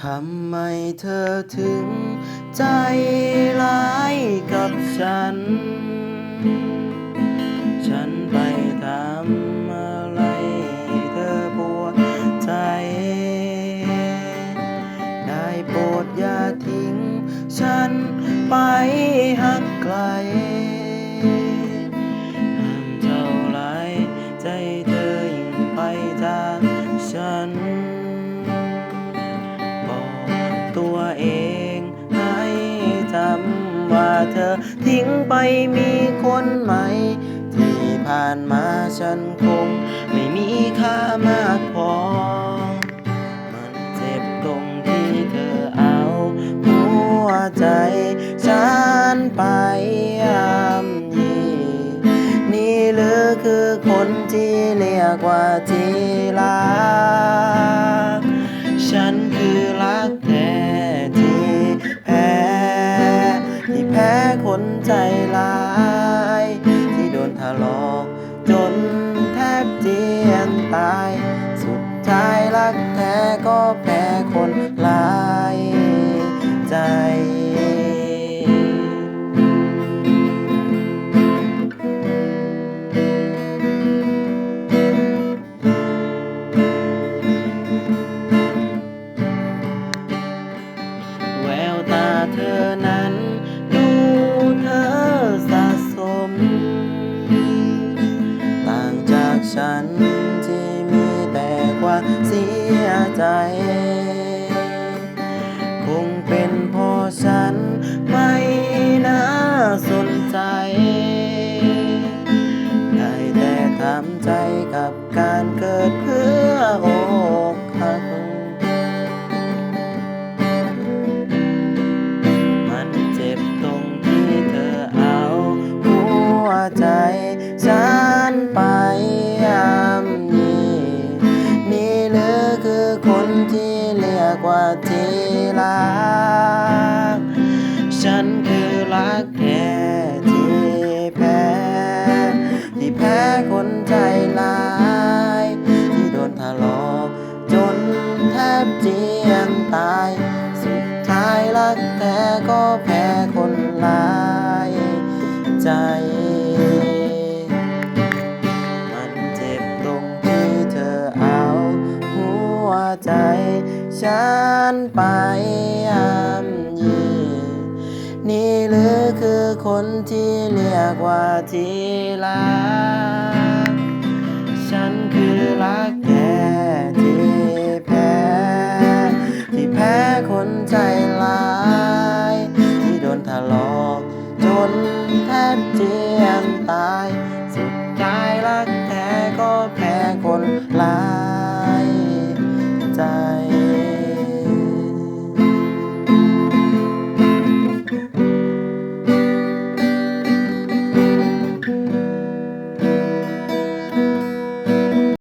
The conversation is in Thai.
ทำไมเธอถึงใจร้ายกับฉัน ฉันไปทำอะไรเธอปวดใจ ได้โปรดอย่าทิ้งฉันไปหักไกลห้ามเท่าไรใจเธอยิ่งไปจากฉันบอกตัวเองให้จำว่าเธอทิ้งไปมีคนใหม่ที่ผ่านมาฉันคงไม่มีค่ามากพอมันเจ็บตรงที่เธอเอาหัวใจฉันไปย่ำยีนี่หรือคือคนที่เรียกว่าที่รักฉันคือรักแท้ที่แพ้คนใจร้ายที่โดนถลอกจนแทบเจียนตายสุดท้ายรักแท้ก็แพ้คนร้ายใจแววตาเธอนั้นดูเธอสะสมต่างจากฉันที่มีแต่ความเสียใจคงเป็นเพราะฉันไม่น่าสนใจได้แต่ทำใจกับการเกิดเพื่ออกหักมันเจ็บตรงที่เธอเอาหัวใจฉันไปย่ำยีนี่หรือคือคนที่เรียกว่าที่รักฉันคือรักแท้ที่แพ้คนใจร้ายที่โดนถลอกจนแทบเจียนตายสุดท้ายรักแท้ก็แพ้คนร้ายใจมันเจ็บตรงที่เธอเอาหัวใจฉันไปย่ำยีนี่หรือคือคนที่เรียกว่าที่รักฉันคือรักแท้ที่แพ้คนใจร้ายที่โดนถลอกจนแทบเจียนตายสุดท้ายรักแท้ก็แพ้คนร้ายใจ